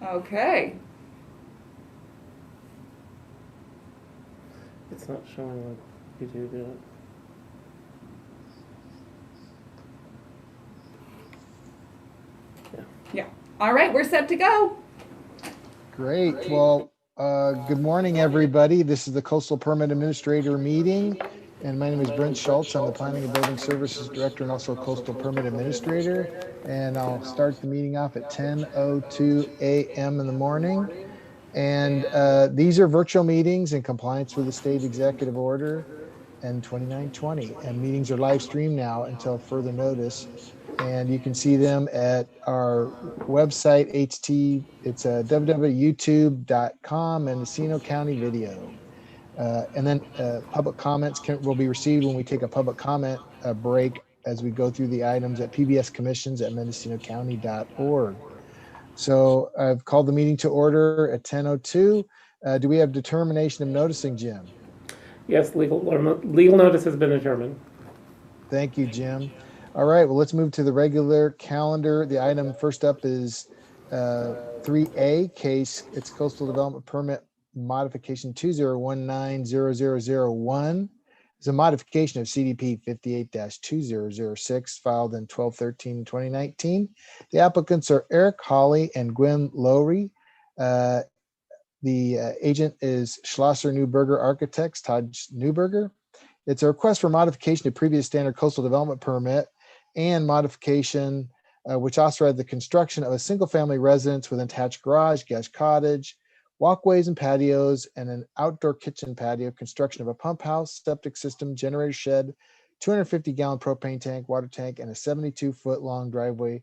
Okay. It's not showing like YouTube yet. Yeah. Yeah. All right, we're set to go. Great. Well, good morning, everybody. This is the Coastal Permit Administrator meeting, and my name is Brent Schultz. I'm the Planning and Building Services Director and also Coastal Permit Administrator. And I'll start the meeting off at 10:02 a.m. in the morning. And these are virtual meetings in compliance with the state executive order and 2920. And meetings are live streamed now until further notice. And you can see them at our website, it's www.youtube.com, Mendocino County Video. And then public comments will be received when we take a public comment break as we go through the items at pbscommissions@mendocinocounty.org. So I've called the meeting to order at 10:02. Do we have determination of noticing, Jim? Yes, legal notice has been determined. Thank you, Jim. All right, well, let's move to the regular calendar. The item first up is 3A case. It's Coastal Development Permit Modification 2019-0001. It's a modification of CDP 58-2006 filed in 12/13/2019. The applicants are Eric Hawley and Gwen Lowry. The agent is Schlosser Neuberger Architects, Todd Neuberger. It's a request for modification to previous standard coastal development permit and modification which authorized the construction of a single-family residence with attached garage, guest cottage, walkways and patios, and an outdoor kitchen patio, construction of a pump house, septic system, generator shed, 250-gallon propane tank, water tank, and a 72-foot long driveway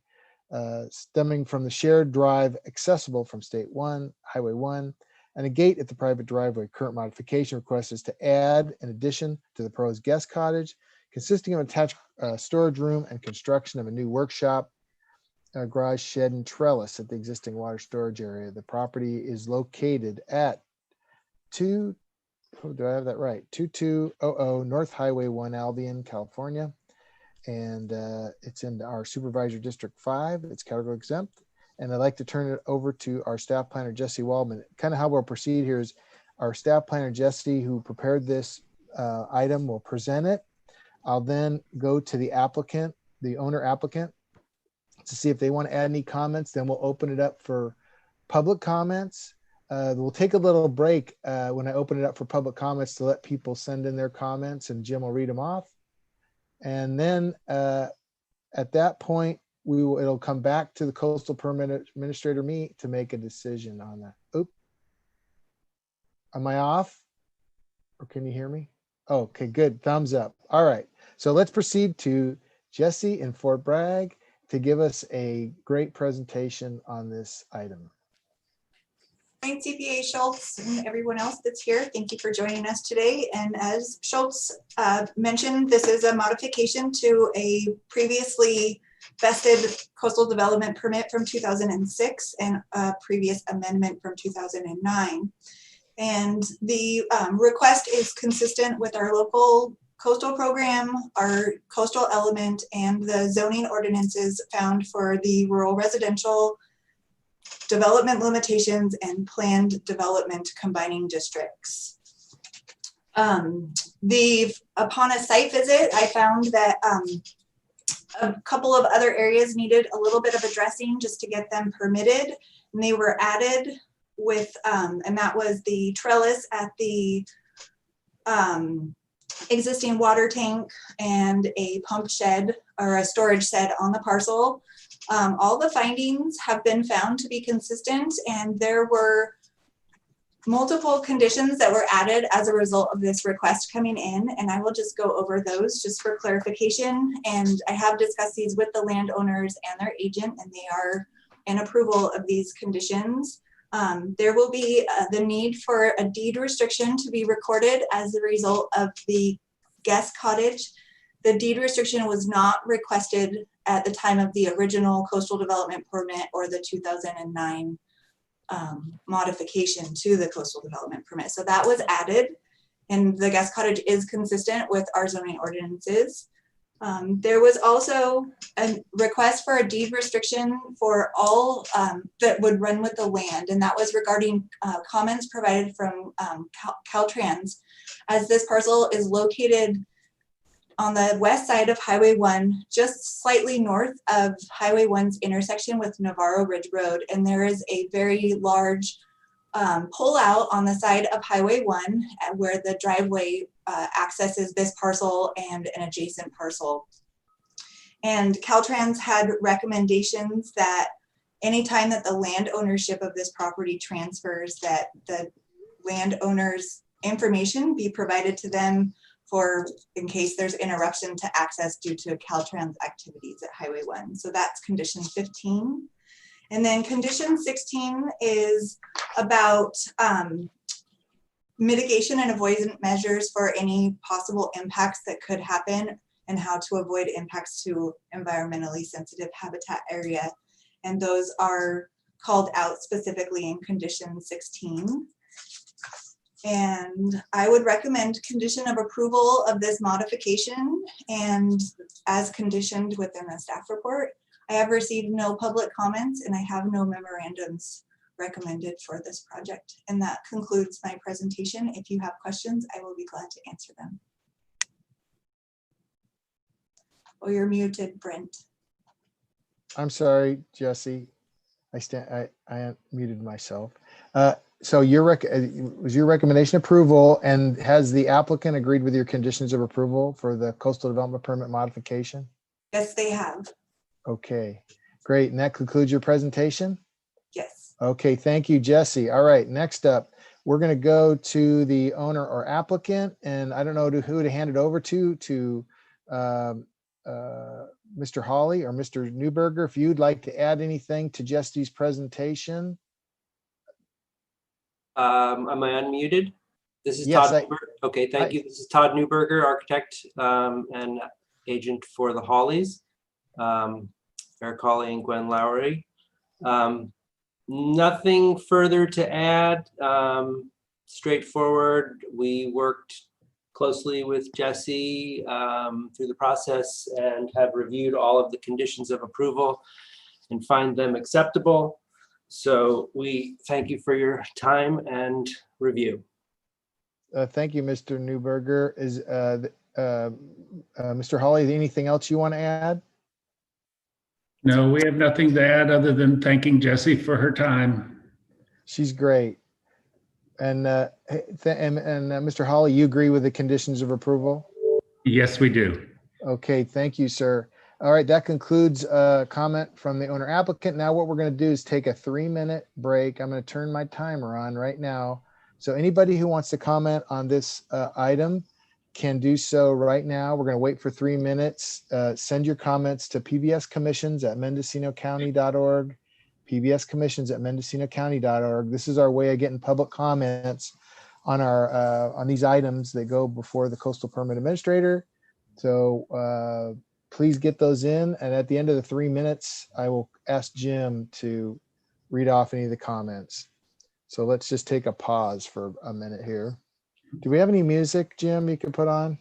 stemming from the shared drive accessible from State 1, Highway 1, and a gate at the private driveway. Current modification request is to add an addition to the proposed guest cottage consisting of attached storage room and construction of a new workshop, garage, shed, and trellis at the existing water storage area. The property is located at 2200 North Highway 1, Albion, California. And it's in our Supervisor District 5. It's category exempt. And I'd like to turn it over to our staff planner, Jesse Waldman. Kind of how we'll proceed here is our staff planner, Jesse, who prepared this item, will present it. I'll then go to the applicant, the owner applicant, to see if they want to add any comments. Then we'll open it up for public comments. We'll take a little break when I open it up for public comments to let people send in their comments, and Jim will read them off. And then at that point, it'll come back to the Coastal Permit Administrator to make a decision on that. Oop. Am I off? Or can you hear me? Oh, okay, good. Thumbs up. All right. So let's proceed to Jesse in Fort Bragg to give us a great presentation on this item. Morning, CPA Schultz and everyone else that's here. Thank you for joining us today. And as Schultz mentioned, this is a modification to a previously vested coastal development permit from 2006 and a previous amendment from 2009. And the request is consistent with our local coastal program, our coastal element, and the zoning ordinances found for the rural residential development limitations and planned development combining districts. Upon a site visit, I found that a couple of other areas needed a little bit of addressing just to get them permitted, and they were added with, and that was the trellis at the existing water tank and a pump shed or a storage shed on the parcel. All the findings have been found to be consistent, and there were multiple conditions that were added as a result of this request coming in, and I will just go over those just for clarification. And I have discussed these with the landowners and their agent, and they are in approval of these conditions. There will be the need for a deed restriction to be recorded as a result of the guest cottage. The deed restriction was not requested at the time of the original coastal development permit or the 2009 modification to the coastal development permit. So that was added, and the guest cottage is consistent with our zoning ordinances. There was also a request for a deed restriction for all that would run with the land, and that was regarding comments provided from Caltrans, as this parcel is located on the west side of Highway 1, just slightly north of Highway 1's intersection with Navarro Ridge Road, and there is a very large pull out on the side of Highway 1 where the driveway accesses this parcel and an adjacent parcel. And Caltrans had recommendations that anytime that the land ownership of this property transfers, that the landowner's information be provided to them for in case there's interruption to access due to Caltrans activities at Highway 1. So that's condition 15. And then condition 16 is about mitigation and avoidance measures for any possible impacts that could happen and how to avoid impacts to environmentally sensitive habitat area. And those are called out specifically in condition 16. And I would recommend condition of approval of this modification and as conditioned within the staff report. I have received no public comments and I have no memorandums recommended for this project. And that concludes my presentation. If you have questions, I will be glad to answer them. Oh, you're muted, Brent. I'm sorry, Jesse. I muted myself. So was your recommendation approval, and has the applicant agreed with your conditions of approval for the coastal development permit modification? Yes, they have. Okay, great. And that concludes your presentation? Yes. Okay, thank you, Jesse. All right, next up, we're going to go to the owner or applicant, and I don't know who to hand it over to Mr. Hawley or Mr. Newberger, if you'd like to add anything to Jesse's presentation. Am I unmuted? This is Yes, Todd. Okay, thank you. This is Todd Newberger, architect and agent for the Hawleys, Eric Hawley and Gwen Lowry. Nothing further to add. Straightforward. We worked closely with Jesse through the process and have reviewed all of the conditions of approval and find them acceptable. So we thank you for your time and review. Thank you, Mr. Newberger. Is Mr. Hawley, anything else you want to add? No, we have nothing to add other than thanking Jessie for her time. She's great. And Mr. Hawley, you agree with the conditions of approval? Yes, we do. Okay, thank you, sir. All right, that concludes comment from the owner applicant. Now what we're going to do is take a 3-minute break. I'm going to turn my timer on right now. So anybody who wants to comment on this item can do so right now. We're going to wait for 3 minutes. Send your comments to pbscommissions@mendocinocounty.org, pbscommissions@mendocinocounty.org. This is our way of getting public comments on on these items that go before the coastal permit administrator. So please get those in. And at the end of the 3 minutes, I will ask Jim to read off any of the comments. So let's just take a pause for a minute here. Do we have any music, Jim, you can put on?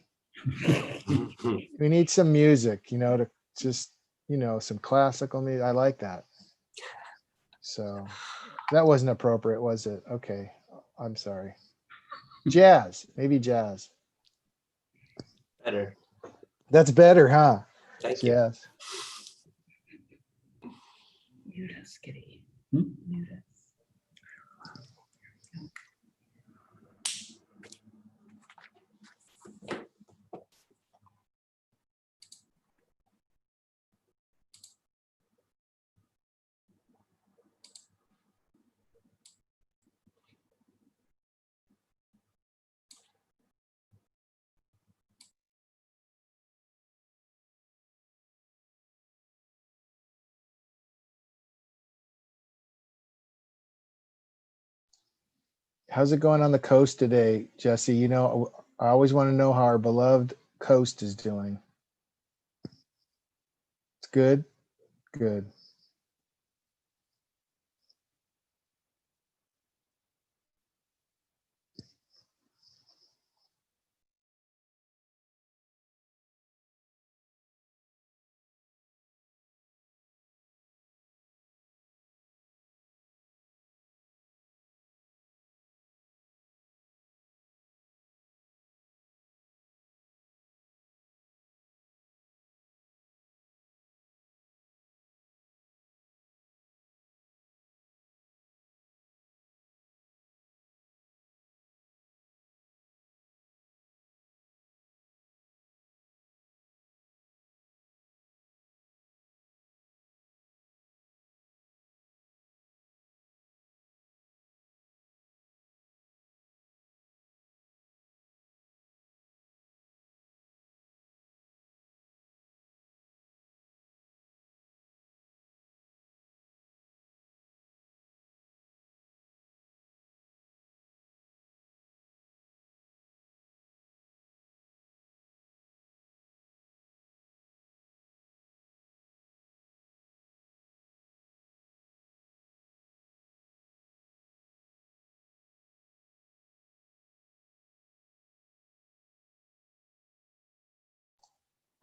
We need some music, to just, some classical music. I like that. So that wasn't appropriate, was it? Okay. I'm sorry. Jazz, maybe jazz. Better. That's better, huh? Thank you. Yes. Mute us, Kitty. Hmm? Mute us. How's it going on the coast today, Jesse? I always want to know how our beloved coast is doing. It's good? Good.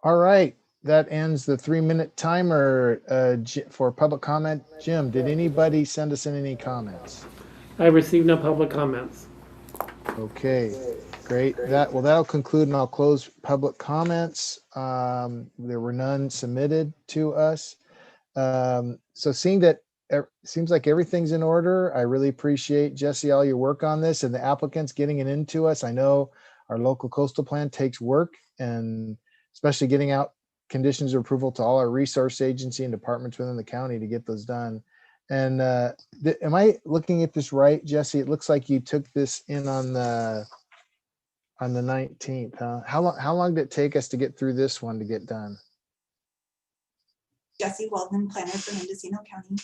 All right, that ends the 3-minute timer for public comment. Jim, did anybody send us in any comments? I received no public comments. Okay, great. That'll conclude, and I'll close public comments. There were none submitted to us. So seeing that seems like everything's in order, I really appreciate, Jesse, all your work on this and the applicants getting it into us. I know our local coastal plan takes work, and especially getting out conditions of approval to all our resource agency and departments within the county to get those done. And am I looking at this right, Jesse? It looks like you took this in on the 19th, huh? How long did it take us to get through this one to get done? Jesse Waldman, planner for Mendocino County.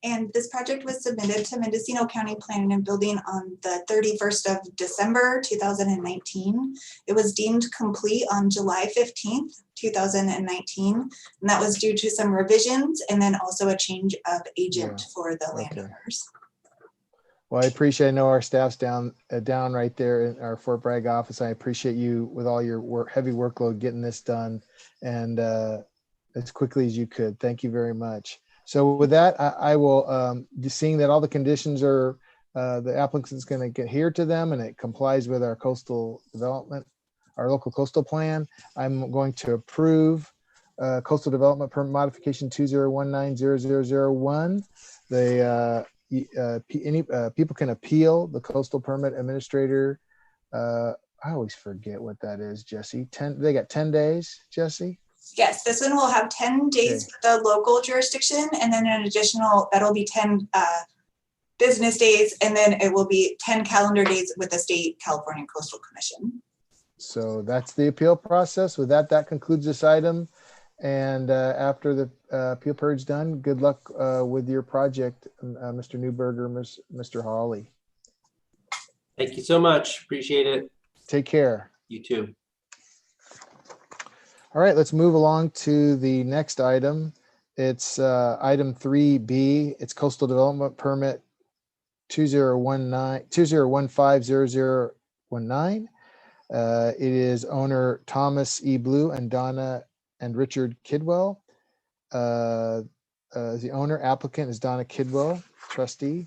And this project was submitted to Mendocino County Planning and Building on the 31st of December, 2019. It was deemed complete on July 15th, 2019. And that was due to some revisions and then also a change of agent for the landowners. Well, I appreciate, I know our staff's down right there in our Fort Bragg office. I appreciate you with all your heavy workload getting this done, and as quickly as you could. Thank you very much. So with that, I will, seeing that all the conditions are, the applicant's going to adhere to them and it complies with our coastal development, our local coastal plan, I'm going to approve coastal development permit modification 2019-0001. People can appeal the coastal permit administrator. I always forget what that is, Jesse. They got 10 days, Jesse? Yes, this one will have 10 days for the local jurisdiction, and then an additional, that'll be 10 business days, and then it will be 10 calendar days with the State California Coastal Commission. So that's the appeal process. With that, that concludes this item. And after the appeal period's done, good luck with your project, Mr. Newberger, Mr. Hawley. Thank you so much. Appreciate it. Take care. You too. All right, let's move along to the next item. It's item 3B. It's coastal development permit 2015-0019. It is owner Thomas E. Blue and Donna and Richard Kidwell. The owner applicant is Donna Kidwell, trustee,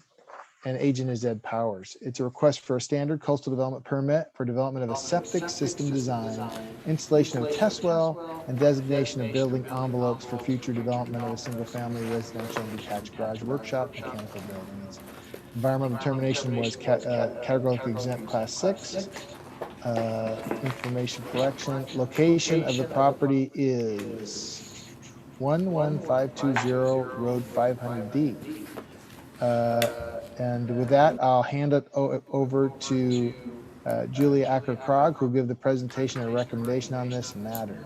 and agent is Ed Powers. It's a request for a standard coastal development permit for development of a septic system design, installation of test well, and designation of building envelopes for future development of a single-family residential and detached garage, workshop, mechanical buildings. Environmental determination was categorically exempt class 6. Information collection. Location of the property is 11520 Road 500D. And with that, I'll hand it over to Julia Acker-Krog, who will give the presentation and recommendation on this matter.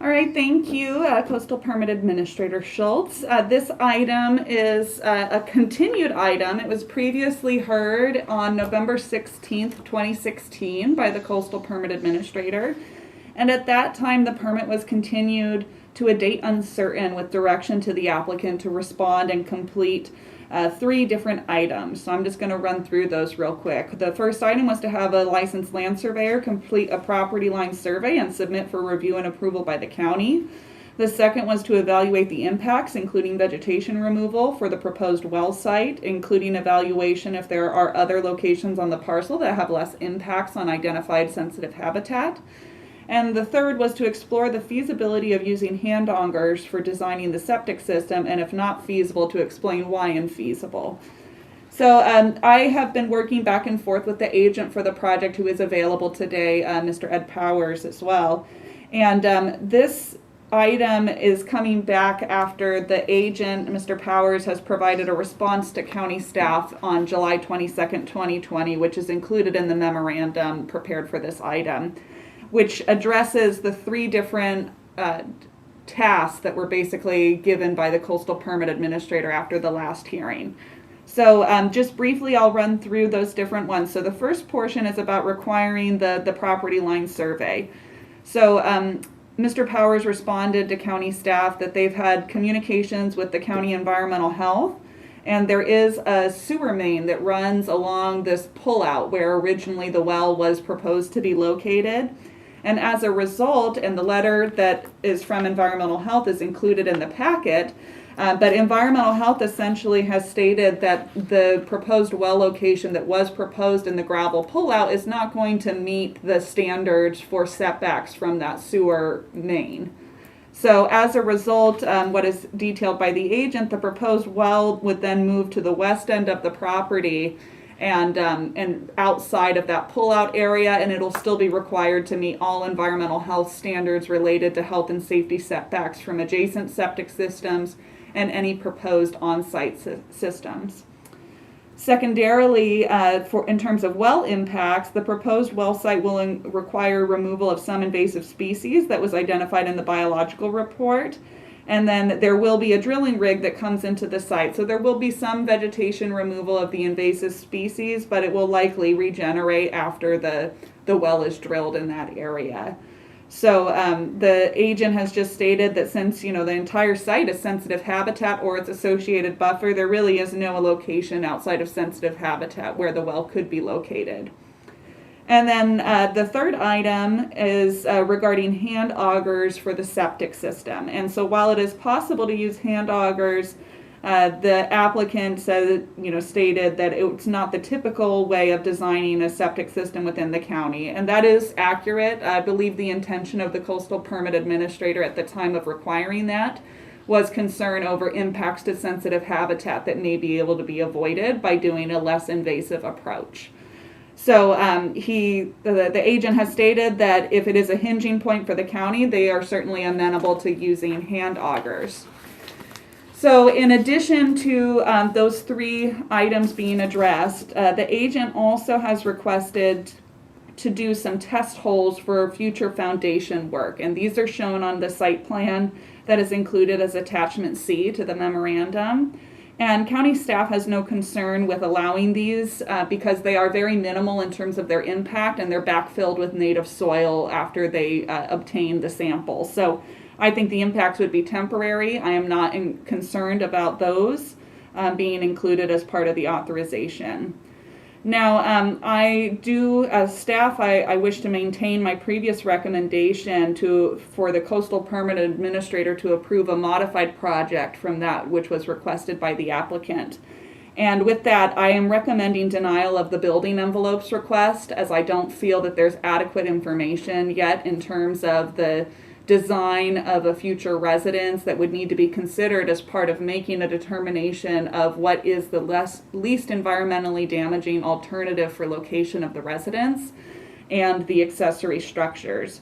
All right, thank you, Coastal Permit Administrator Schultz. This item is a continued item. It was previously heard on November 16th, 2016 by the Coastal Permit Administrator. And at that time, the permit was continued to a date uncertain with direction to the applicant to respond and complete 3 different items. So I'm just going to run through those real quick. The first item was to have a licensed land surveyor complete a property line survey and submit for review and approval by the county. The second was to evaluate the impacts, including vegetation removal for the proposed well site, including evaluation if there are other locations on the parcel that have less impacts on identified sensitive habitat. And the third was to explore the feasibility of using hand augers for designing the septic system, and if not feasible, to explain why infeasible. So I have been working back and forth with the agent for the project, who is available today, Mr. Ed Powers as well. And this item is coming back after the agent, Mr. Powers, has provided a response to county staff on July 22nd, 2020, which is included in the memorandum prepared for this item, which addresses the 3 different tasks that were basically given by the Coastal Permit Administrator after the last hearing. So just briefly, I'll run through those different ones. So the first portion is about requiring the property line survey. So Mr. Powers responded to county staff that they've had communications with the county environmental health, and there is a sewer main that runs along this pullout where originally the well was proposed to be located. And as a result, and the letter that is from Environmental Health is included in the packet, but Environmental Health essentially has stated that the proposed well location that was proposed in the gravel pullout is not going to meet the standards for setbacks from that sewer main. So as a result, what is detailed by the agent, the proposed well would then move to the west end of the property and outside of that pullout area, and it'll still be required to meet all environmental health standards related to health and safety setbacks from adjacent septic systems and any proposed on-site systems. Secondarily, in terms of well impacts, the proposed well site will require removal of some invasive species that was identified in the biological report. And then there will be a drilling rig that comes into the site. So there will be some vegetation removal of the invasive species, but it will likely regenerate after the well is drilled in that area. So the agent has just stated that since, the entire site is sensitive habitat or its associated buffer, there really is no location outside of sensitive habitat where the well could be located. And then the third item is regarding hand augers for the septic system. And so while it is possible to use hand augers, the applicant stated that it's not the typical way of designing a septic system within the county. And that is accurate. I believe the intention of the coastal permit administrator at the time of requiring that was concern over impacts to sensitive habitat that may be able to be avoided by doing a less invasive approach. So the agent has stated that if it is a hinging point for the county, they are certainly amenable to using hand augers. So in addition to those three items being addressed, the agent also has requested to do some test holes for future foundation work. And these are shown on the site plan that is included as attachment C to the memorandum. And county staff has no concern with allowing these because they are very minimal in terms of their impact, and they're backfilled with native soil after they obtain the sample. So I think the impacts would be temporary. I am not concerned about those being included as part of the authorization. Now, as staff, I wish to maintain my previous recommendation for the coastal permit administrator to approve a modified project from that which was requested by the applicant. And with that, I am recommending denial of the building envelopes request, as I don't feel that there's adequate information yet in terms of the design of a future residence that would need to be considered as part of making a determination of what is the least environmentally damaging alternative for location of the residence and the accessory structures.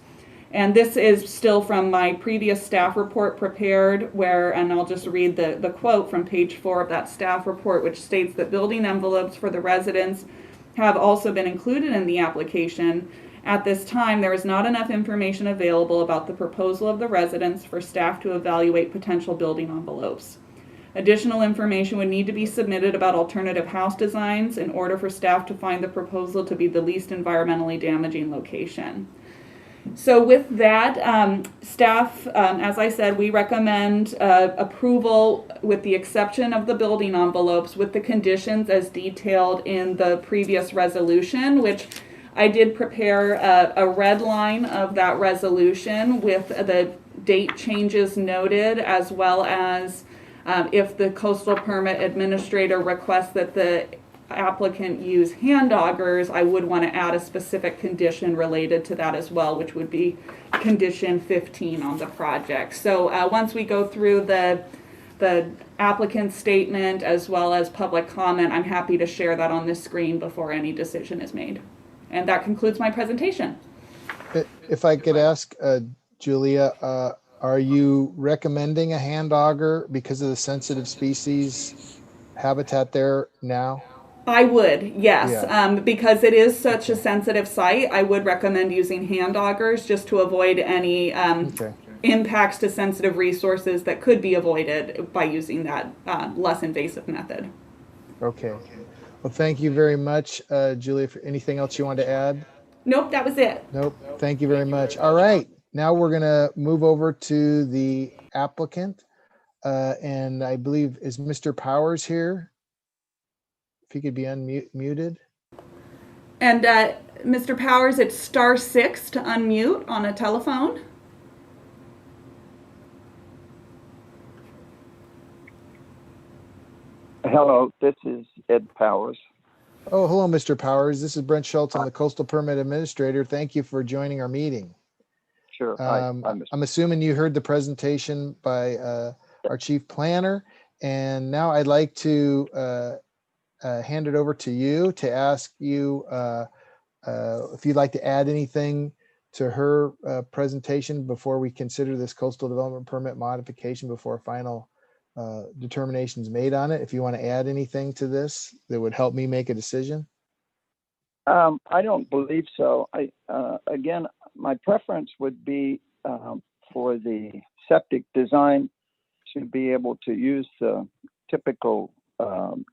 And this is still from my previous staff report prepared and I'll just read the quote from page 4 of that staff report, which states that building envelopes for the residence have also been included in the application. At this time, there is not enough information available about the proposal of the residents for staff to evaluate potential building envelopes. Additional information would need to be submitted about alternative house designs in order for staff to find the proposal to be the least environmentally damaging location. So with that, staff, as I said, we recommend approval with the exception of the building envelopes with the conditions as detailed in the previous resolution, which I did prepare a red line of that resolution with the date changes noted, as well as if the coastal permit administrator requests that the applicant use hand augers, I would want to add a specific condition related to that as well, which would be condition 15 on the project. So once we go through the applicant's statement as well as public comment, I'm happy to share that on this screen before any decision is made. And that concludes my presentation. If I could ask, Julia, are you recommending a hand auger because of the sensitive species habitat there now? I would, yes, Yeah. because it is such a sensitive site. I would recommend using hand augers just to avoid any Okay. impacts to sensitive resources that could be avoided by using that less invasive method. Okay. Well, thank you very much, Julia. For anything else you want to add? Nope, that was it. Nope. Thank you very much. All right. Now we're going to move over to the applicant. And I believe, is Mr. Powers here? If he could be unmuted. And Mr. Powers, it's *6 to unmute on a telephone. Hello, this is Ed Powers. Oh, hello, Mr. Powers. This is Brent Schultz. I'm the Coastal Permit Administrator. Thank you for joining our meeting. Sure. I'm assuming you heard the presentation by our chief planner, and now I'd like to hand it over to you to ask you if you'd like to add anything to her presentation before we consider this coastal development permit modification before final determinations made on it. If you want to add anything to this that would help me make a decision. I don't believe so. Again, my preference would be for the septic design to be able to use the typical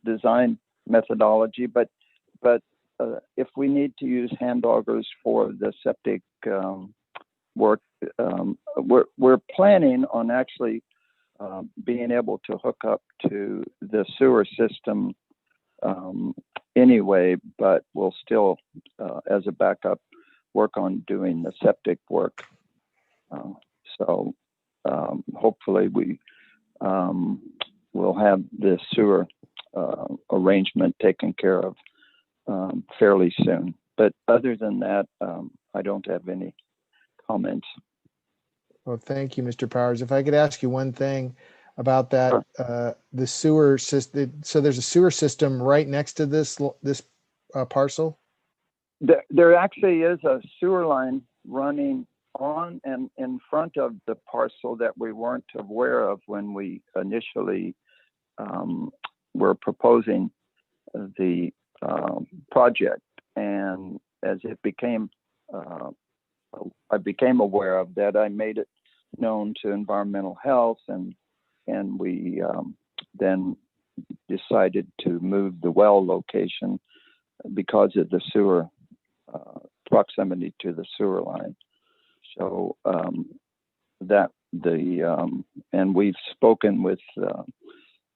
design methodology, but if we need to use hand augers for the septic work, we're planning on actually being able to hook up to the sewer system anyway, but we'll still, as a backup, work on doing the septic work. So hopefully we will have the sewer arrangement taken care of fairly soon. But other than that, I don't have any comments. Well, thank you, Mr. Powers. If I could ask you one thing about that, the sewer system. So there's a sewer system right next to this parcel? There actually is a sewer line running on and in front of the parcel that we weren't aware of when we initially were proposing the project. And as it became, I became aware of that, I made it known to environmental health, and we then decided to move the well location because of the sewer proximity to the sewer line. So that and we've spoken with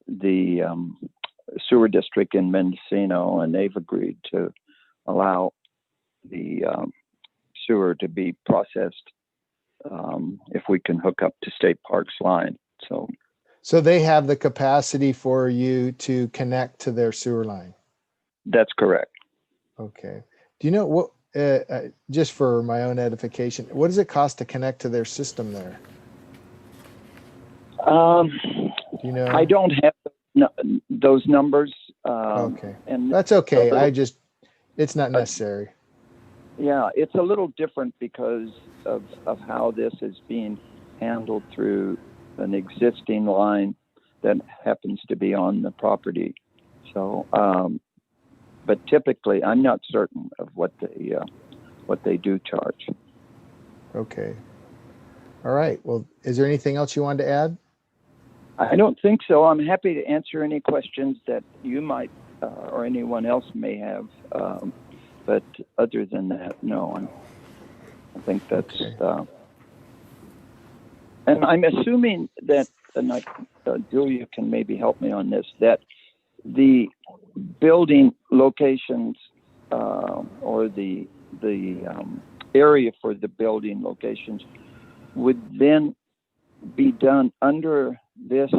the sewer district in Mendocino, and they've agreed to allow the sewer to be processed if we can hook up to State Park's line. So they have the capacity for you to connect to their sewer line? That's correct. Okay. Do you know what, just for my own edification, what does it cost to connect to their system there? Do you know? I don't have those numbers. Okay. And that's okay. It's not necessary. Yeah, it's a little different because of how this is being handled through an existing line that happens to be on the property. So, but typically, I'm not certain of what they do charge. Okay. All right. Well, is there anything else you wanted to add? I don't think so. I'm happy to answer any questions that you might or anyone else may have. But other than that, no, I think that's. Okay. And I'm assuming that, and Julia can maybe help me on this, that the building locations or the area for the building locations would then be done under this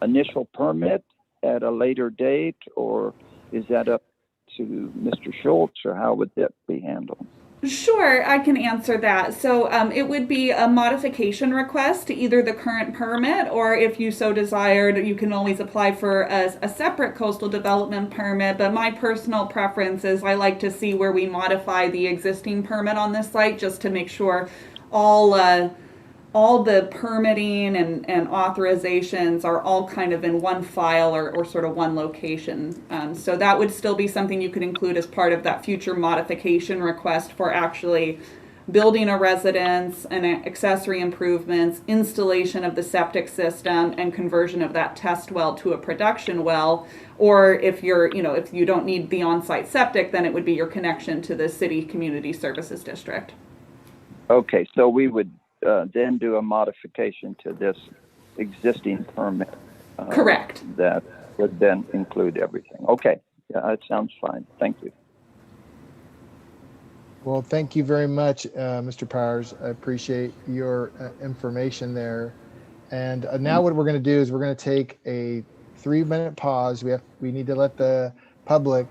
initial permit at a later date, or is that up to Mr. Schultz, or how would that be handled? Sure, I can answer that. So it would be a modification request to either the current permit, or if you so desired, you can always apply for a separate coastal development permit. But my personal preference is I like to see where we modify the existing permit on this site, just to make sure all the permitting and authorizations are all kind of in one file or sort of one location. So that would still be something you could include as part of that future modification request for actually building a residence and accessory improvements, installation of the septic system, and conversion of that test well to a production well. Or if if you don't need the on-site septic, then it would be your connection to the city community services district. Okay, so we would then do a modification to this existing permit. Correct. That would then include everything. Okay, yeah, that sounds fine. Thank you. Well, thank you very much, Mr. Powers. I appreciate your information there. And now what we're going to do is we're going to take a 3-minute pause. We need to let the public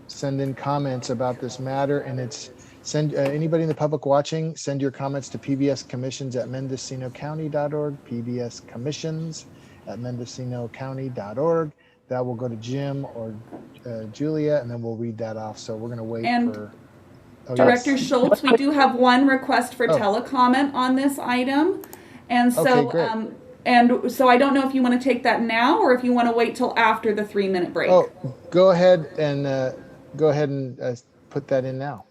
send in comments about this matter, and it's anybody in the public watching, send your comments to pbscommissions@mendocinocounty.org, pbscommissions@mendocinocounty.org. That will go to Jim or Julia, and then we'll read that off. So we're going to wait And for Director yes. Schultz, we do have one request for Oh. telecomment on this item. And so, Okay, great. and so I don't know if you want to take that now or if you want to wait till after the 3-minute break. Oh, go ahead and put that in now.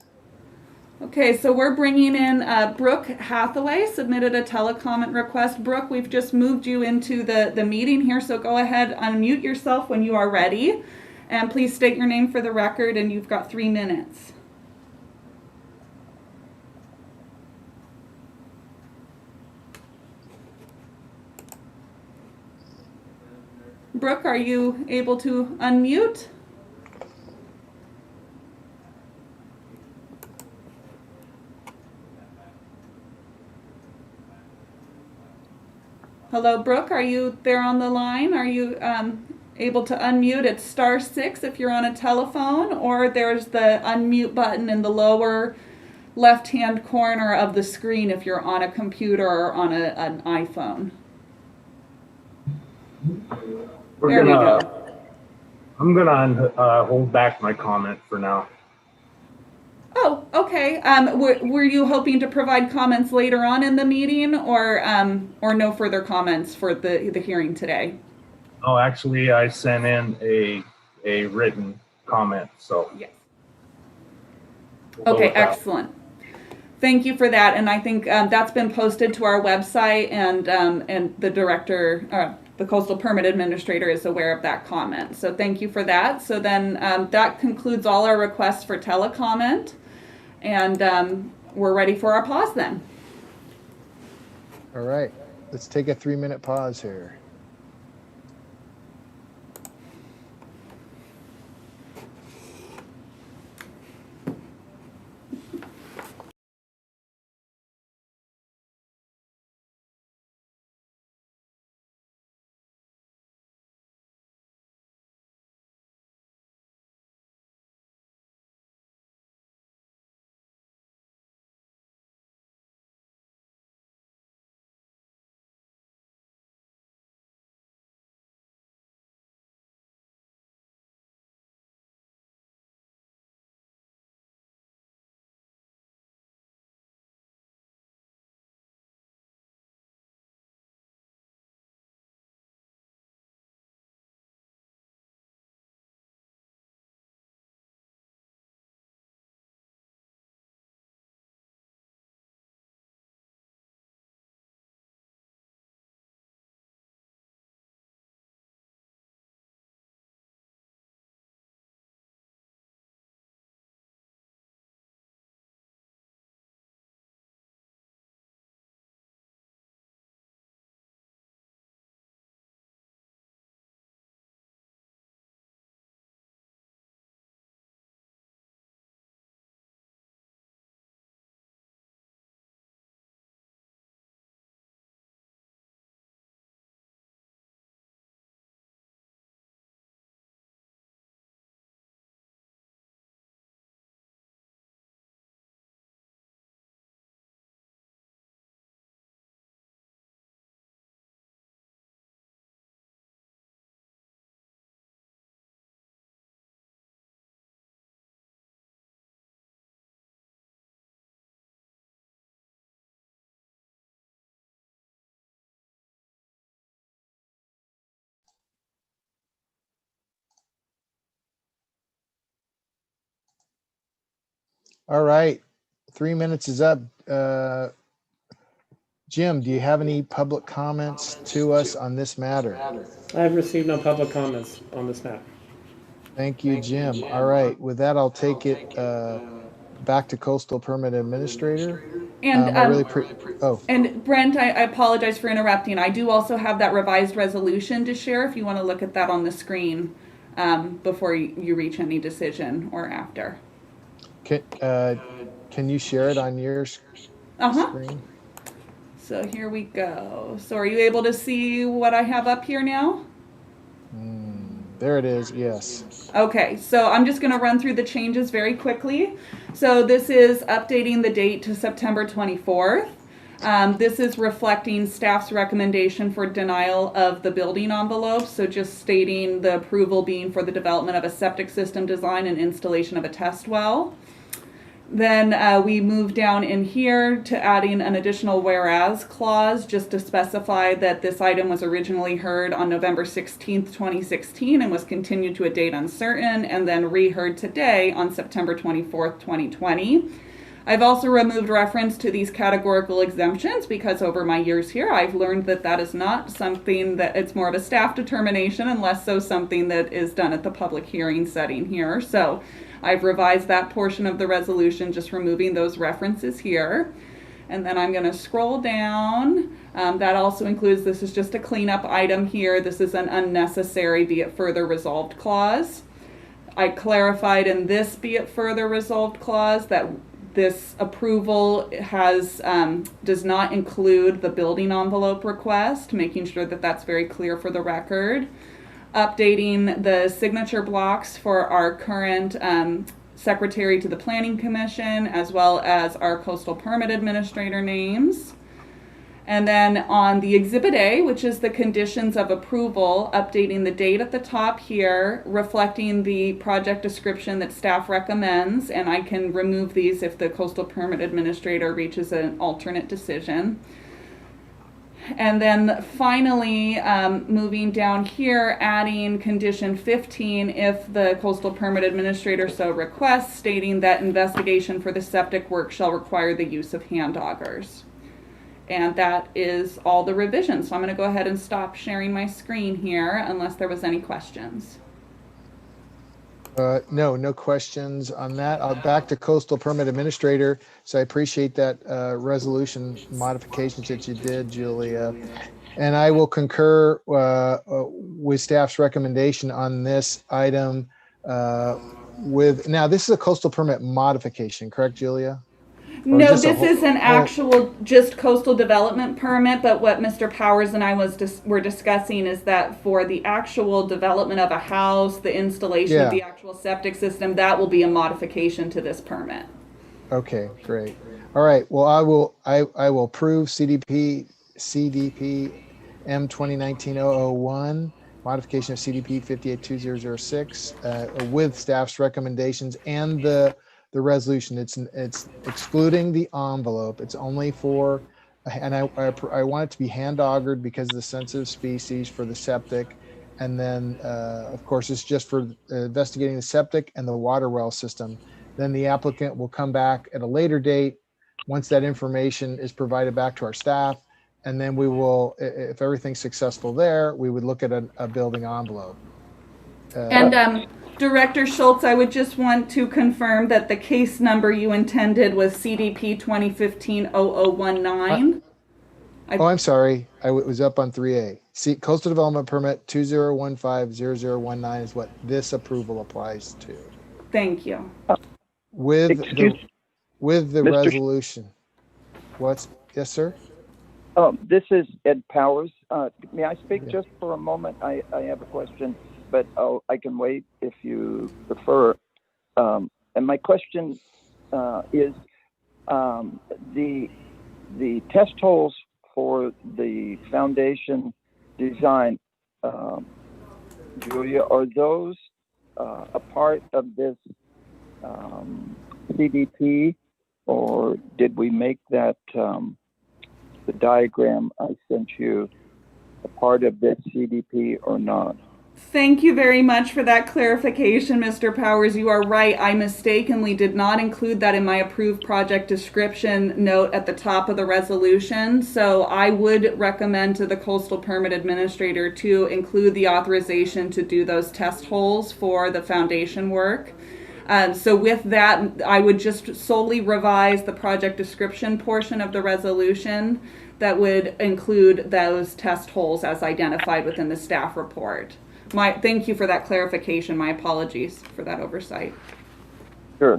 Okay, so we're bringing in Brooke Hathaway, submitted a telecomment request. Brooke, we've just moved you into the meeting here, so go ahead, unmute yourself when you are ready. And please state your name for the record, and you've got 3 minutes. Brooke, are you able to unmute? Hello, Brooke, are you there on the line? Are you able to unmute? It's *6 if you're on a telephone, or there's the unmute button in the lower left-hand corner of the screen if you're on a computer or on an iPhone. There we go. I'm gonna hold back my comment for now. Oh, okay. Were you hoping to provide comments later on in the meeting, or no further comments for the hearing today? Oh, actually, I sent in a written comment, so. Yes. we'll go Okay, with that. excellent. Thank you for that, and I think that's been posted to our website, and the director, the Coastal Permit Administrator, is aware of that comment. So thank you for that. So then that concludes all our requests for telecomment, and we're ready for our pause then. All right, let's take a 3-minute pause here. All right, 3 minutes is up. Jim, do you have any public comments to us on this matter? I've received no public comments on this matter. Thank you, Jim. All right, with that, I'll take it back to Coastal Permit Administrator. And I really and Brent, I apologize for interrupting. I do also have that revised resolution to share if you want to look at that on the screen before you reach any decision or after. Can you share it on your Uh-huh. screen? So here we go. So are you able to see what I have up here now? There it is. Yes. Okay, so I'm just going to run through the changes very quickly. So this is updating the date to September 24th. This is reflecting staff's recommendation for denial of the building envelope. So just stating the approval being for the development of a septic system design and installation of a test well. Then we move down in here to adding an additional whereas clause just to specify that this item was originally heard on November 16th, 2016 and was continued to a date uncertain and then reheard today on September 24th, 2020. I've also removed reference to these categorical exemptions because over my years here, I've learned that that is not something that it's more of a staff determination and less so something that is done at the public hearing setting here. So I've revised that portion of the resolution, just removing those references here. And then I'm going to scroll down. That also includes, this is just a cleanup item here. This is an unnecessary be it further resolved clause. I clarified in this be it further resolved clause that this approval does not include the building envelope request, making sure that that's very clear for the record. Updating the signature blocks for our current secretary to the Planning Commission, as well as our coastal permit administrator names. And then on the Exhibit A, which is the conditions of approval, updating the date at the top here, reflecting the project description that staff recommends, and I can remove these if the coastal permit administrator reaches an alternate decision. And then finally, moving down here, adding condition 15 if the coastal permit administrator so requests, stating that investigation for the septic work shall require the use of hand augers. And that is all the revisions. So I'm going to go ahead and stop sharing my screen here unless there was any questions. No questions on that. Back to coastal permit administrator. So I appreciate that resolution modifications that you did, Julia. And I will concur with staff's recommendation on this item now this is a coastal permit modification, correct, Julia? No, this is an actual just coastal development permit, but what Mr. Powers and I were discussing is that for the actual development of a house, the installation of the actual septic system, that will be a modification to this permit. Okay, great. All right, well, I will approve CDP M 2019-001, modification of CDP 582006 with staff's recommendations and the resolution. It's excluding the envelope. It's only for, and I want it to be hand augered because of the sensitive species for the septic. And then, of course, it's just for investigating the septic and the water well system. Then the applicant will come back at a later date once that information is provided back to our staff. And then we will, if everything's successful there, we would look at a building envelope. Director Schultz, I would just want to confirm that the case number you intended was CDP 2015-0019. I'm sorry. I was up on 3A. See, Coastal Development Permit 2015-0019 is what this approval applies to. Thank you. With the resolution. Yes, sir? This is Ed Powers. May I speak just for a moment? I have a question, but I can wait if you prefer. And my question is the test holes for the foundation design, Julia, are those a part of this CDP, or did we make that the diagram I sent you a part of this CDP or not? Thank you very much for that clarification, Mr. Powers. You are right. I mistakenly did not include that in my approved project description note at the top of the resolution. So I would recommend to the coastal permit administrator to include the authorization to do those test holes for the foundation work. So with that, I would just solely revise the project description portion of the resolution that would include those test holes as identified within the staff report. Thank you for that clarification. My apologies for that oversight. Sure.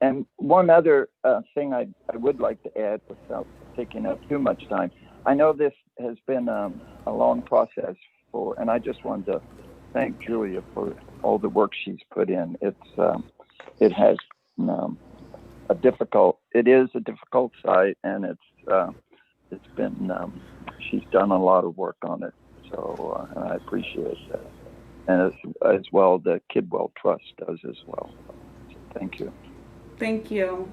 And one other thing I would like to add without taking up too much time. I know this has been a long process and I just wanted to thank Julia for all the work she's put in. It is a difficult site, and it's been, she's done a lot of work on it. So and I appreciate that. And as well, the Kidwell Trust does as well. So thank you. Thank you.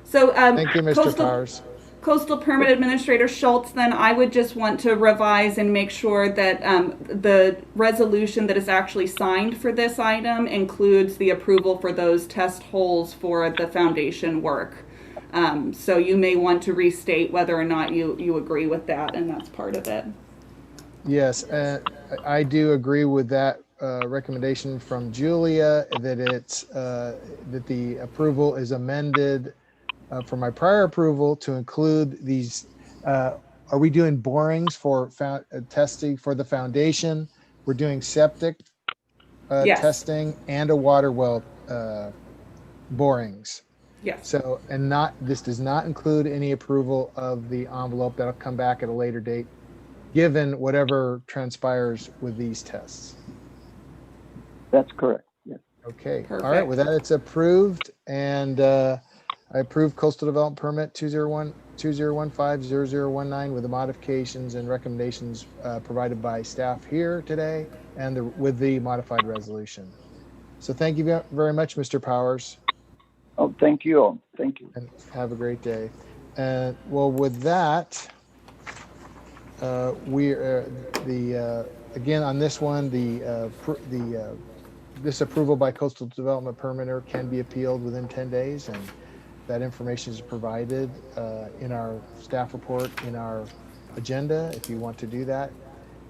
So, Thank you, Mr. Powers. Coastal Permit Administrator Schultz, then I would just want to revise and make sure that the resolution that is actually signed for this item includes the approval for those test holes for the foundation work. So you may want to restate whether or not you agree with that, and that's part of it. Yes, I do agree with that recommendation from Julia, that it's that the approval is amended for my prior approval to include these. Are we doing borings for testing for the foundation? We're doing septic Yes. testing and a water well borings. Yes. So, and this does not include any approval of the envelope. That'll come back at a later date, given whatever transpires with these tests. That's correct. Yes. Okay. Perfect. All right. With that, it's approved, and I approve Coastal Development Permit 2015-0019 with the modifications and recommendations provided by staff here today, and with the modified resolution. So thank you very much, Mr. Powers. Oh, thank you all. Thank you. And have a great day. Well, with that, again on this one, this approval by Coastal Development Permitter can be appealed within 10 days, and that information is provided in our staff report in our agenda if you want to do that.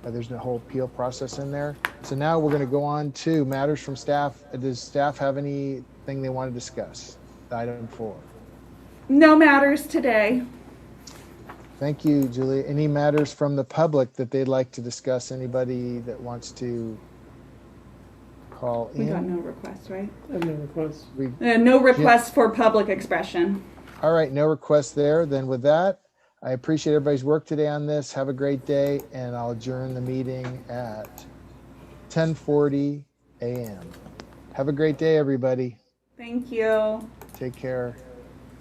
There's a whole appeal process in there. So now we're going to go on to matters from staff. Does staff have anything they want to discuss? Item 4. No matters today. Thank you, Julie. Any matters from the public that they'd like to discuss? Anybody that wants to call in? We got no requests, right? I have no requests. No requests for public expression. All right, no requests there. Then with that, I appreciate everybody's work today on this. Have a great day, and I'll adjourn the meeting at 10:40 a.m. Have a great day, everybody. Thank you. Take care.